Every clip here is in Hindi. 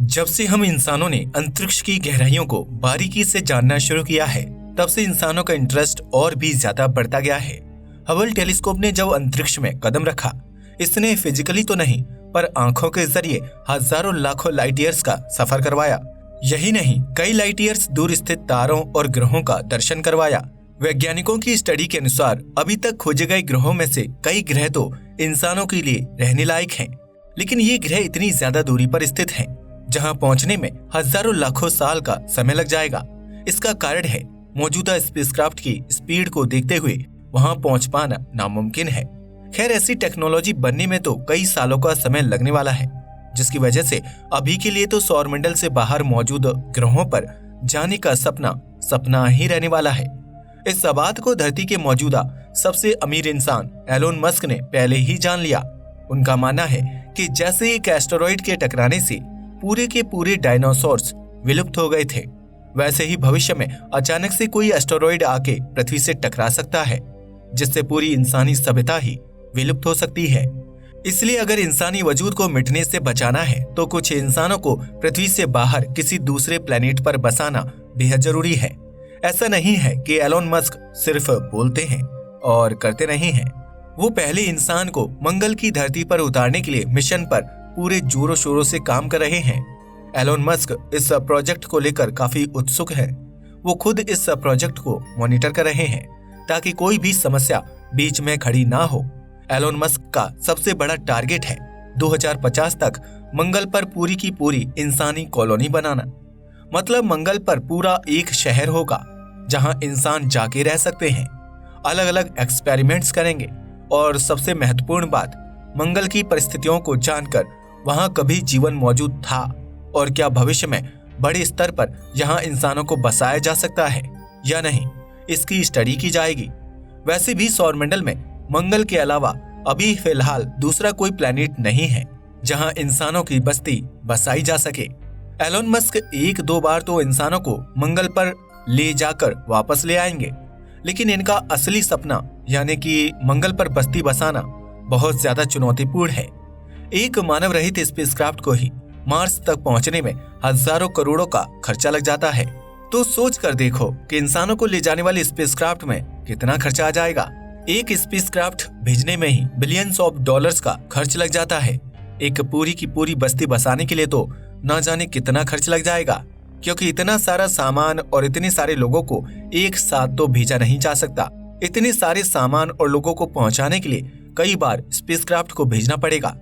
जब से हम इंसानों ने अंतरिक्ष की गहराइयों को बारीकी से जानना शुरू किया है, तब से इंसानों का इंटरेस्ट और भी ज्यादा बढ़ता गया है। हबल टेलीस्कोप ने जब अंतरिक्ष में कदम रखा, इसने फिजिकली तो नहीं पर आंखों के जरिए हजारों लाखों लाइट ईयर्स का सफर करवाया। यही नहीं, कई लाइट ईयर्स दूर स्थित तारों और ग्रहों का दर्शन करवाया। वैज्ञानिकों की स्टडी के अनुसार अभी तक खोजे गए ग्रहों में से कई ग्रह तो इंसानों के लिए रहने लायक हैं, लेकिन ये ग्रह इतनी ज्यादा दूरी पर स्थित हैं, जहां पहुंचने में हजारों लाखों साल का समय लग जाएगा। इसका कारण है मौजूदा स्पेसक्राफ्ट की स्पीड को देखते हुए वहां पहुंच पाना नामुमकिन है। खैर, ऐसी टेक्नोलॉजी बनने में तो कई सालों का समय लगने वाला है, जिसकी वजह से अभी के लिए तो सौरमंडल से बाहर मौजूद ग्रहों पर जाने का सपना ही रहने वाला है। इस बात को धरती के मौजूदा सबसे अमीर इंसान एलोन मस्क ने पहले ही जान लिया। उनका मानना है कि जैसे एक एस्टेरॉइड के टकराने से पूरे के पूरे डायनासोर्स विलुप्त हो गए थे, वैसे ही भविष्य में अचानक से कोई एस्टेरॉइड आके पृथ्वी से टकरा सकता है, जिससे पूरी इंसानी सभ्यता ही विलुप्त हो सकती है। इसलिए अगर इंसानी वजूद को मिटने से बचाना है तो कुछ इंसानों को पृथ्वी से बाहर किसी दूसरे प्लेनेट पर बसाना बेहद जरूरी है। ऐसा नहीं है कि एलोन मस्क सिर्फ बोलते हैं और करते नहीं हैं। वो पहले इंसान को मंगल की धरती पर उतारने के लिए मिशन पर पूरे जोरों शोरों से काम कर रहे हैं। एलोन मस्क इस प्रोजेक्ट को लेकर काफी उत्सुक है। वो खुद इस प्रोजेक्ट को मॉनिटर कर रहे हैं ताकि कोई भी समस्या बीच में खड़ी ना हो। एलोन मस्क का सबसे बड़ा टारगेट है 2050 तक मंगल पर पूरी की पूरी इंसानी कॉलोनी बनाना। मतलब मंगल पर पूरा एक शहर होगा जहां इंसान जाके रह सकते हैं, अलग अलग एक्सपेरिमेंट्स करेंगे और सबसे महत्वपूर्ण बात, मंगल की परिस्थितियों को जानकर वहां कभी जीवन मौजूद था और क्या भविष्य में बड़े स्तर पर यहां इंसानों को बसाया जा सकता है या नहीं, इसकी स्टडी की जाएगी। वैसे भी सौरमंडल में मंगल के अलावा अभी फिलहाल दूसरा कोई प्लेनेट नहीं है जहां इंसानों की बस्ती बसाई जा सके। एलोन मस्क एक दो बार तो इंसानों को मंगल पर ले जाकर वापस ले आएंगे, लेकिन इनका असली सपना यानी कि मंगल पर बस्ती बसाना बहुत ज्यादा चुनौतीपूर्ण है। एक मानव रहित स्पेसक्राफ्ट को ही मार्स तक पहुंचने में हजारों करोड़ों का खर्चा लग जाता है। तो सोच कर देखो कि इंसानों को ले जाने वाले स्पेसक्राफ्ट में कितना खर्चा आ जाएगा। एक स्पेसक्राफ्ट भेजने में ही बिलियंस ऑफ डॉलर्स का खर्च लग जाता है। एक पूरी की पूरी बस्ती बसाने के लिए तो न जाने कितना खर्च लग जाएगा, क्योंकि इतना सारा सामान और इतने सारे लोगों को एक साथ तो भेजा नहीं जा सकता। इतने सारे सामान और लोगों को पहुंचाने के लिए कई बार स्पेसक्राफ्ट को भेजना पड़ेगा।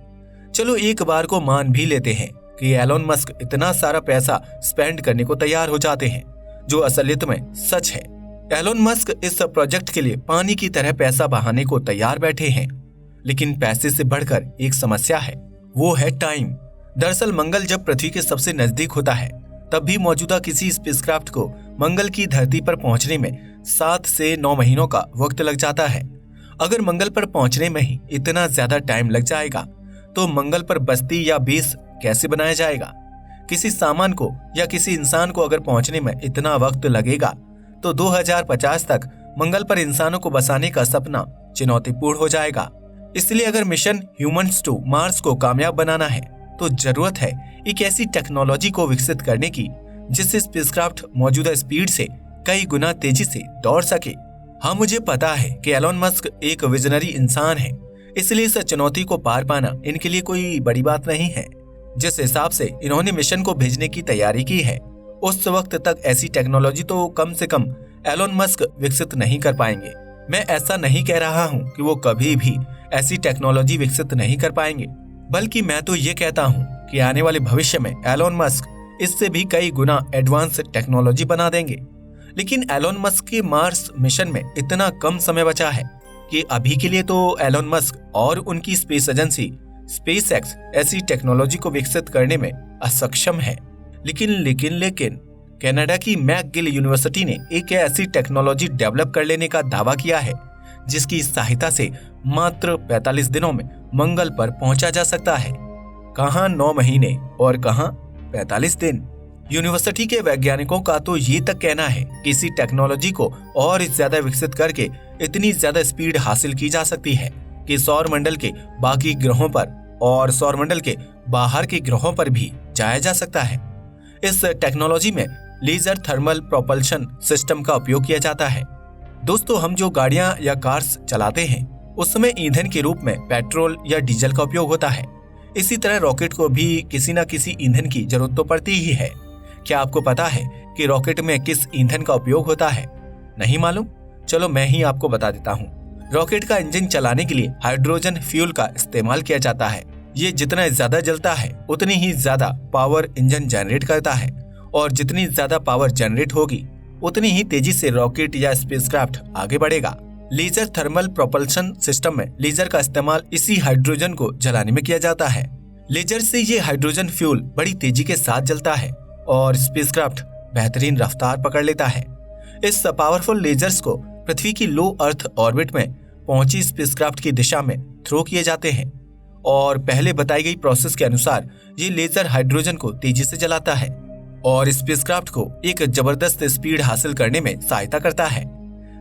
चलो एक बार को मान भी लेते हैं कि एलोन मस्क इतना सारा पैसा स्पेंड करने को तैयार हो जाते हैं, जो असलियत में सच है। एलोन मस्क इस प्रोजेक्ट के लिए पानी की तरह पैसा बहाने को तैयार बैठे हैं, लेकिन पैसे से बढ़कर एक समस्या है, वो है टाइम। दरअसल मंगल जब पृथ्वी के सबसे नजदीक होता है, तब भी मौजूदा किसी स्पेसक्राफ्ट को मंगल की धरती पर पहुंचने में 7 से 9 महीनों का वक्त लग जाता है। अगर मंगल पर पहुंचने में ही इतना ज्यादा टाइम लग जाएगा, तो मंगल पर बस्ती या बेस कैसे बनाया जाएगा? किसी सामान को या किसी इंसान को अगर पहुंचने में इतना वक्त लगेगा, तो 2050 तक मंगल पर इंसानों को बसाने का सपना चुनौतीपूर्ण हो जाएगा। इसलिए अगर मिशन ह्यूमंस टू मार्स को कामयाब बनाना है, तो जरूरत है एक ऐसी टेक्नोलॉजी को विकसित करने की जिससे स्पेसक्राफ्ट मौजूदा स्पीड से कई गुना तेजी से दौड़ सके। हाँ, मुझे पता है कि एलोन मस्क एक विजनरी इंसान है, इसलिए इस चुनौती को पार पाना इनके लिए कोई बड़ी बात नहीं है। जिस हिसाब से इन्होंने मिशन को भेजने की तैयारी की है, उस वक्त तक ऐसी टेक्नोलॉजी तो कम से कम एलोन मस्क विकसित नहीं कर पाएंगे। मैं ऐसा नहीं कह रहा हूँ कि वो कभी भी ऐसी टेक्नोलॉजी विकसित नहीं कर पाएंगे, बल्कि मैं तो ये कहता हूँ कि आने वाले भविष्य में एलोन मस्क इससे भी कई गुना एडवांस टेक्नोलॉजी बना देंगे। लेकिन एलोन मस्क के मार्स मिशन में इतना कम समय बचा है कि अभी के लिए तो एलोन मस्क और उनकी स्पेस एजेंसी स्पेसएक्स ऐसी टेक्नोलॉजी को विकसित करने में असक्षम है। लेकिन कनाडा की मैकगिल यूनिवर्सिटी ने एक ऐसी टेक्नोलॉजी डेवलप कर लेने का दावा किया है जिसकी सहायता से मात्र 45 दिनों में मंगल पर पहुंचा जा सकता है। कहां 9 महीने और कहां 45 दिन। यूनिवर्सिटी के वैज्ञानिकों का तो ये तक कहना है कि इसी टेक्नोलॉजी को और ज्यादा विकसित करके इतनी ज्यादा स्पीड हासिल की जा सकती है कि सौरमंडल के बाकी ग्रहों पर और सौरमंडल के बाहर के ग्रहों पर भी जाया जा सकता है। इस टेक्नोलॉजी में लेजर थर्मल प्रोपल्शन सिस्टम का उपयोग किया जाता है। दोस्तों, हम जो गाड़ियां या कार्स चलाते हैं उस समय ईंधन के रूप में पेट्रोल या डीजल का उपयोग होता है। इसी तरह रॉकेट को भी किसी न किसी ईंधन की जरूरत तो पड़ती ही है। क्या आपको पता है कि रॉकेट में किस ईंधन का उपयोग होता है? नहीं मालूम? चलो मैं ही आपको बता देता हूँ। रॉकेट का इंजन चलाने के लिए हाइड्रोजन फ्यूल का इस्तेमाल किया जाता है। ये जितना ज्यादा जलता है उतनी ही ज्यादा पावर इंजन जनरेट करता है, और जितनी ज्यादा पावर जनरेट होगी उतनी ही तेजी से रॉकेट या स्पेसक्राफ्ट आगे बढ़ेगा। लेजर थर्मल प्रोपल्शन सिस्टम में लेजर का इस्तेमाल इसी हाइड्रोजन को जलाने में किया जाता है। लेजर से ये हाइड्रोजन फ्यूल बड़ी तेजी के साथ जलता है और स्पेसक्राफ्ट बेहतरीन रफ्तार पकड़ लेता है। इस पावरफुल लेजर्स को पृथ्वी की लो अर्थ ऑर्बिट में पहुंची स्पेसक्राफ्ट की दिशा में थ्रो किए जाते हैं, और पहले बताई गई प्रोसेस के अनुसार ये लेजर हाइड्रोजन को तेजी से जलाता है और स्पेसक्राफ्ट को एक जबरदस्त स्पीड हासिल करने में सहायता करता है।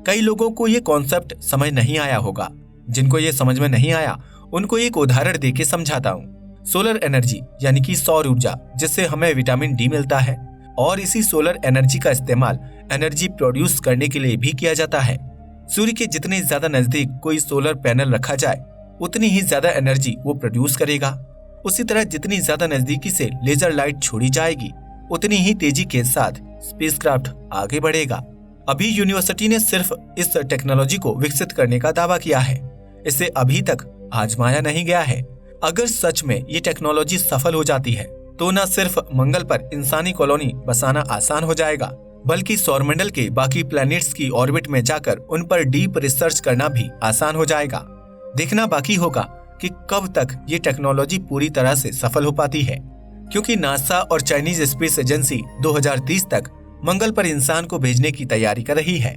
कई लोगों को ये कॉन्सेप्ट समझ नहीं आया होगा। जिनको ये समझ में नहीं आया उनको एक उदाहरण देके समझाता हूँ। सोलर एनर्जी यानी कि सौर ऊर्जा, जिससे हमें विटामिन डी मिलता है, और इसी सोलर एनर्जी का इस्तेमाल एनर्जी प्रोड्यूस करने के लिए भी किया जाता है। सूर्य के जितने ज्यादा नजदीक कोई सोलर पैनल रखा जाए उतनी ही ज्यादा एनर्जी वो प्रोड्यूस करेगा। उसी तरह जितनी ज्यादा नजदीकी से लेजर लाइट छोड़ी जाएगी उतनी ही तेजी के साथ स्पेसक्राफ्ट आगे बढ़ेगा। अभी यूनिवर्सिटी ने सिर्फ इस टेक्नोलॉजी को विकसित करने का दावा किया है। इसे अभी तक आजमाया नहीं गया है। अगर सच में ये टेक्नोलॉजी सफल हो जाती है तो न सिर्फ मंगल पर इंसानी कॉलोनी बसाना आसान हो जाएगा, बल्कि सौरमंडल के बाकी प्लैनेट्स की ऑर्बिट में जाकर उन पर डीप रिसर्च करना भी आसान हो जाएगा। देखना बाकी होगा कि कब तक ये टेक्नोलॉजी पूरी तरह से सफल हो पाती है, क्योंकि नासा और चाइनीज स्पेस एजेंसी 2030 तक मंगल पर इंसान को भेजने की तैयारी कर रही है।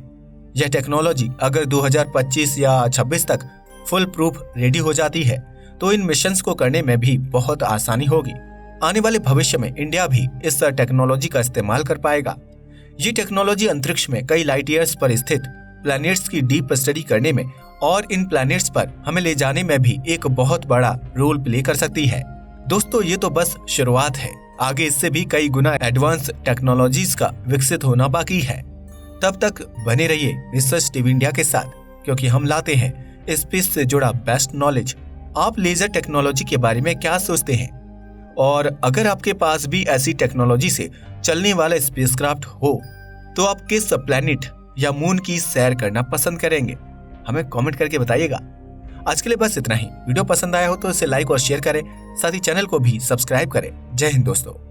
यह टेक्नोलॉजी अगर 2025 या 26 तक फुल प्रूफ रेडी हो जाती है तो इन मिशंस को करने में भी बहुत आसानी होगी। आने वाले भविष्य में इंडिया भी इस टेक्नोलॉजी का इस्तेमाल कर पाएगा। ये टेक्नोलॉजी अंतरिक्ष में कई लाइट ईयर्स पर स्थित प्लैनेट्स की डीप स्टडी करने में और इन प्लैनेट्स पर हमें ले जाने में भी एक बहुत बड़ा रोल प्ले कर सकती है। दोस्तों, ये तो बस शुरुआत है। आगे इससे भी कई गुना एडवांस टेक्नोलॉजीज का विकसित होना बाकी है। तब तक बने रहिए रिसर्च टीवी इंडिया के साथ, क्योंकि हम लाते हैं स्पेस से जुड़ा बेस्ट नॉलेज। आप लेजर टेक्नोलॉजी के बारे में क्या सोचते हैं? और अगर आपके पास भी ऐसी टेक्नोलॉजी से चलने वाला स्पेसक्राफ्ट हो तो आप किस प्लैनेट या मून की सैर करना पसंद करेंगे? हमें कमेंट करके बताइएगा। आज के लिए बस इतना ही। वीडियो पसंद आया हो तो इसे लाइक और शेयर करें, साथ ही चैनल को भी सब्सक्राइब करें। जय हिंद दोस्तों।